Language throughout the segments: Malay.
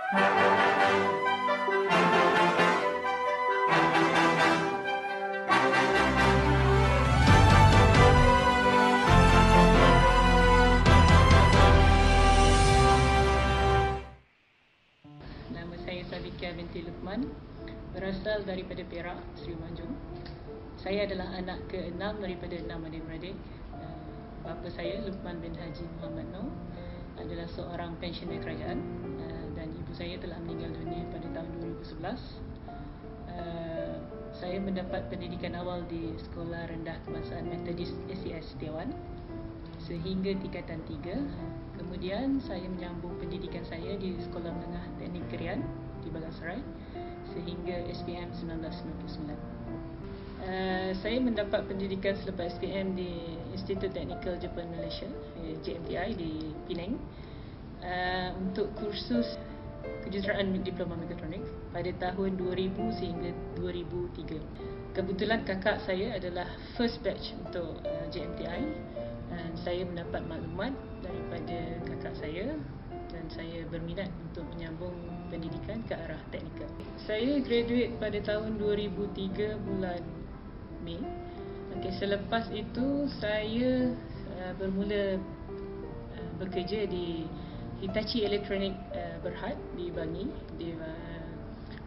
Nama saya Sabikia binti Luqman, berasal daripada Perak, Seri Manjung. Saya adalah anak ke-6 daripada 6 adik-beradik. Bapa saya, Luqman bin Haji Muhammad Noor, adalah seorang pensioner kerajaan, dan ibu saya telah meninggal dunia pada tahun 2011. Saya mendapat pendidikan awal di Sekolah Rendah Kebangsaan Methodist SCS Setiawan sehingga tingkatan 3. Kemudian saya menyambung pendidikan saya di Sekolah Menengah Teknik Krian di Baganserai sehingga SPM 1999. Saya mendapat pendidikan selepas SPM di Institut Teknikal Jepun Malaysia, JMTI di Penang, untuk kursus kejuruteraan Diploma Mekatronik pada tahun 2000 sehingga 2003. Kebetulan kakak saya adalah first batch untuk JMTI, dan saya mendapat maklumat daripada kakak saya dan saya berminat untuk menyambung pendidikan ke arah teknikal. Saya graduate pada tahun 2003 bulan Mei. Selepas itu saya bermula bekerja di Hitachi Electronic Berhad di Bangi. Dia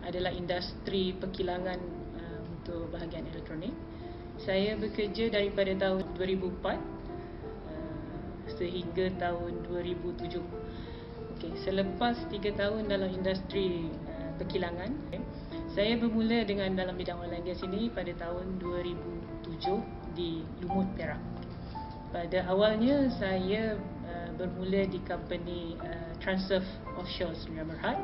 adalah industri perkilangan untuk bahagian elektronik. Saya bekerja daripada tahun 2004 sehingga tahun 2007. Selepas 3 tahun dalam industri perkilangan, saya bermula dengan dalam bidang oil and gas ini pada tahun 2007 di Lumut, Perak. Pada awalnya saya bermula di company Transsurf Offshore Sdn Bhd,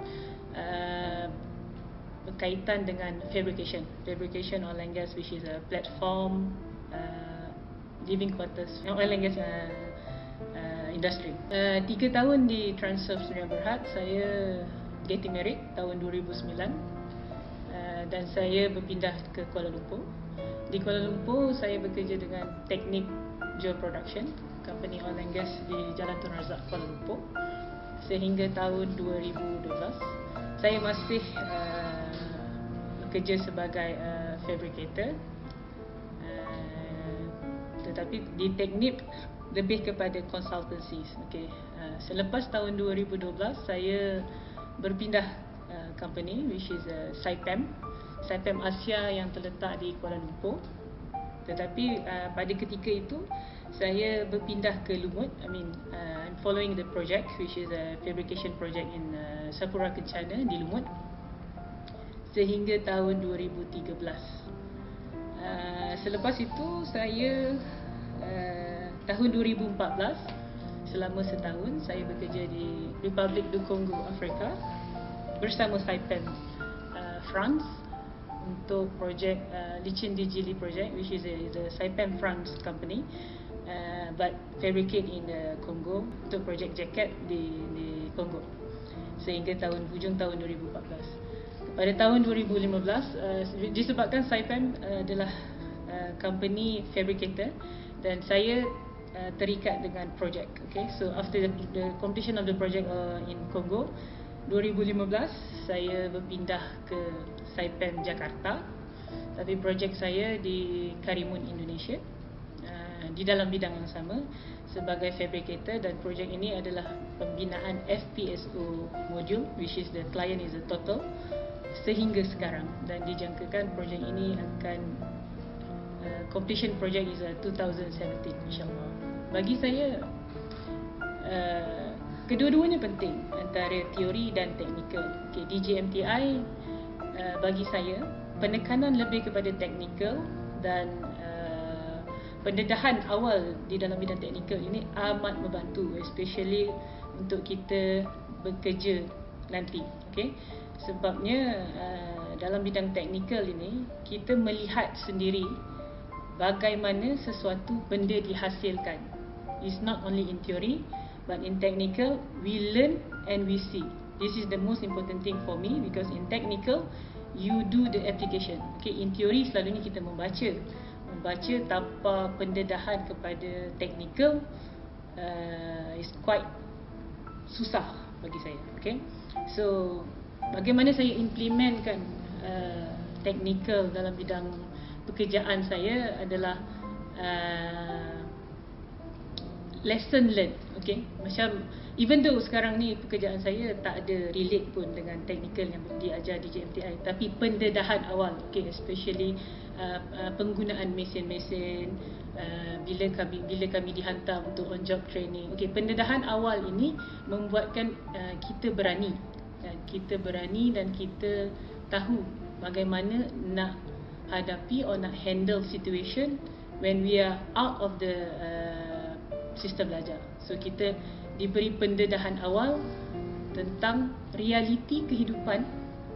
berkaitan dengan fabrication oil and gas, which is a platform, living quarters, oil and gas industry. 3 tahun di Transsurf Sdn Bhd, saya getting married tahun 2009, dan saya berpindah ke Kuala Lumpur. Di Kuala Lumpur saya bekerja dengan Teknik Geo Production, company oil and gas di Jalan Tun Razak, Kuala Lumpur, sehingga tahun 2012. Saya masih bekerja sebagai fabricator, tetapi di Teknip lebih kepada consultancies. Selepas tahun 2012 saya berpindah company, which is Saipem Asia yang terletak di Kuala Lumpur. Tetapi pada ketika itu saya berpindah ke Lumut. I'm following the project, which is a fabrication project in Sapura Kencana di Lumut sehingga tahun 2013. Selepas itu saya tahun 2014, selama setahun saya bekerja di Republic du Congo, Afrika, bersama Saipem France untuk projek Lichin Digili project, which is a Saipem France company, but fabricate in the Congo, untuk projek jacket di Congo sehingga hujung tahun 2014. Pada tahun 2015, disebabkan Saipem adalah company fabricator dan saya terikat dengan projek. So after the completion of the project in Congo 2015, saya berpindah ke Saipem Jakarta, tapi projek saya di Karimun, Indonesia, di dalam bidang yang sama sebagai fabricator, dan projek ini adalah pembinaan FPSO module, which is the client is a Total, sehingga sekarang, dan dijangkakan projek ini akan completion project is 2017, insyaAllah. Bagi saya kedua-duanya penting, antara teori dan teknikal. Di JMTI, bagi saya penekanan lebih kepada teknikal, dan pendedahan awal di dalam bidang teknikal ini amat membantu, especially untuk kita bekerja nanti. Sebabnya dalam bidang teknikal ini kita melihat sendiri bagaimana sesuatu benda dihasilkan. It's not only in theory, but in technical we learn and we see. This is the most important thing for me, because in technical you do the application. In theory selalunya kita membaca tanpa pendedahan kepada technical is quite susah bagi saya. So bagaimana saya implementkan technical dalam bidang pekerjaan saya adalah lesson learned. Okay, macam even though sekarang ni pekerjaan saya tak ada relate pun dengan technical yang diajar di JMTI, tapi pendedahan awal, okay, especially penggunaan mesin-mesin, bila kami dihantar untuk on job training. Okay, pendedahan awal ini membuatkan kita berani, dan kita tahu bagaimana nak hadapi or nak handle situation when we are out of the sistem belajar. So kita diberi pendedahan awal tentang realiti kehidupan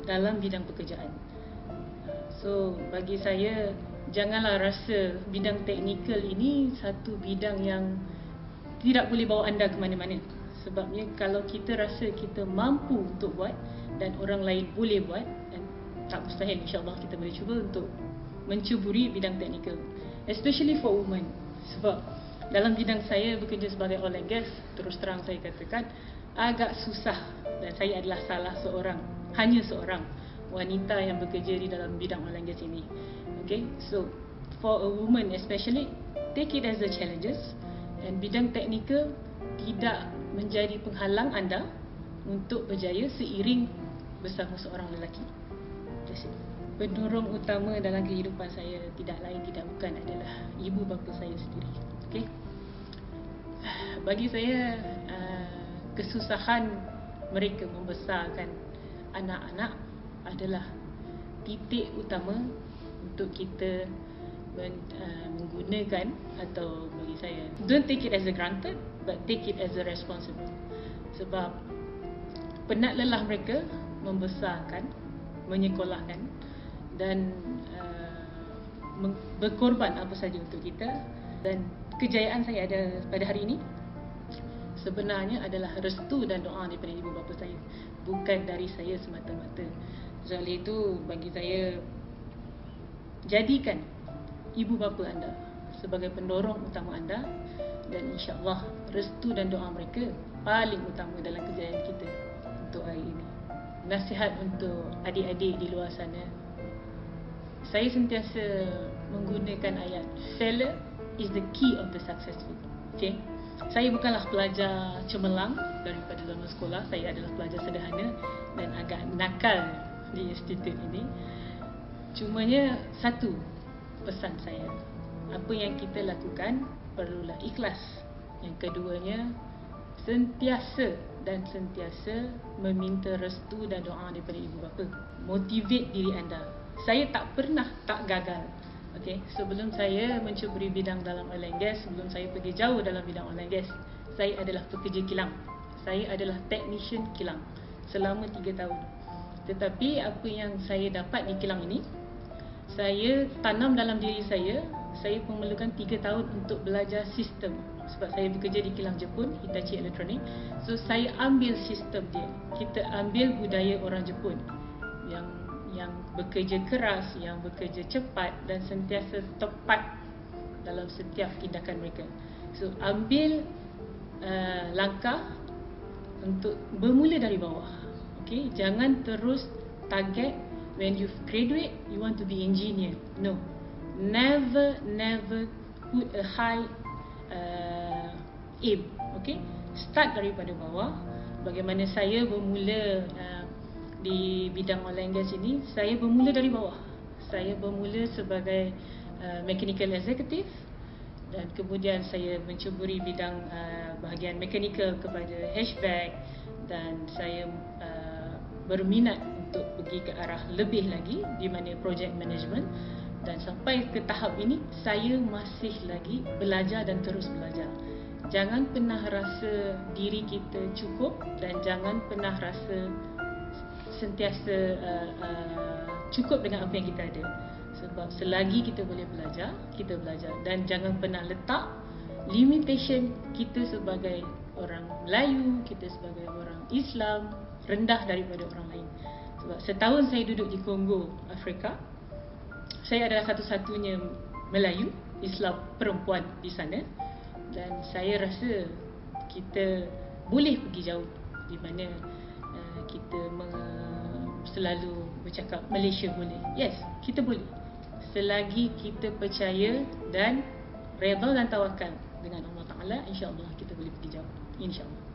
dalam bidang pekerjaan. So bagi saya, janganlah rasa bidang teknikal ini satu bidang yang tidak boleh bawa anda ke mana-mana. Sebabnya kalau kita rasa kita mampu untuk buat dan orang lain boleh buat, dan tak mustahil, insyaAllah kita boleh cuba untuk mencuburi bidang teknikal, especially for women. Sebab dalam bidang saya bekerja sebagai oil and gas, terus terang saya katakan agak susah, dan saya adalah hanya seorang wanita yang bekerja di dalam bidang oil and gas ini. Okay, so for a woman especially, take it as a challenges, dan bidang teknikal tidak menjadi penghalang anda untuk berjaya seiring bersama seorang lelaki. That's it. Pendorong utama dalam kehidupan saya tidak lain tidak bukan adalah ibu bapa saya sendiri. Okay, bagi saya kesusahan mereka membesarkan anak-anak adalah titik utama untuk kita menggunakan, atau bagi saya, don't take it as a granted, but take it as a responsible. Sebab penat lelah mereka membesarkan, menyekolahkan dan berkorban apa saja untuk kita. Dan kejayaan saya ada pada hari ini sebenarnya adalah restu dan doa daripada ibu bapa saya, bukan dari saya semata-mata. So, oleh itu bagi saya, jadikan ibu bapa anda sebagai pendorong utama anda, dan insya-Allah restu dan doa mereka paling utama dalam kejayaan kita untuk hari ini. Nasihat untuk adik-adik di luar sana, saya sentiasa menggunakan ayat failure is the key of the successful. Okay, saya bukanlah pelajar cemerlang daripada zaman sekolah. Saya adalah pelajar sederhana dan agak nakal di institut ini. Cumanya satu pesan saya, apa yang kita lakukan perlulah ikhlas. Yang keduanya, sentiasa meminta restu dan doa daripada ibu bapa. Motivate diri anda. Saya tak pernah tak gagal. Okay, sebelum saya mencuburi bidang dalam oil and gas, sebelum saya pergi jauh dalam bidang oil and gas, saya adalah pekerja kilang. Saya adalah technician kilang selama 3 tahun. Tetapi apa yang saya dapat di kilang ini, saya tanam dalam diri saya memerlukan 3 tahun untuk belajar sistem. Sebab saya bekerja di kilang Jepun, Hitachi Electronic. So saya ambil sistem dia. Kita ambil budaya orang Jepun yang bekerja keras, yang bekerja cepat dan sentiasa tepat dalam setiap tindakan mereka. So ambil langkah untuk bermula dari bawah. Okay, jangan terus target when you graduate you want to be engineer. No, never put a high aim. Okay, start daripada bawah. Bagaimana saya bermula di bidang oil and gas ini, saya bermula dari bawah. Saya bermula sebagai mechanical executive, dan kemudian saya mencuburi bidang bahagian mechanical kepada HVAC, dan saya berminat untuk pergi ke arah lebih lagi di mana project management, dan sampai ke tahap ini saya masih lagi belajar dan terus belajar. Jangan pernah rasa diri kita cukup, dan jangan pernah rasa sentiasa cukup dengan apa yang kita ada. Sebab selagi kita boleh belajar, kita belajar. Dan jangan pernah letak limitation kita sebagai orang Melayu, kita sebagai orang Islam rendah daripada orang lain. Sebab setahun saya duduk di Kongo, Afrika, saya adalah satu-satunya Melayu Islam perempuan di sana, dan saya rasa kita boleh pergi jauh, di mana kita selalu bercakap Malaysia boleh. Yes, kita boleh. Selagi kita percaya dan redha dan tawakal dengan Allah Ta'ala, insya-Allah kita boleh pergi jauh. InsyaAllah.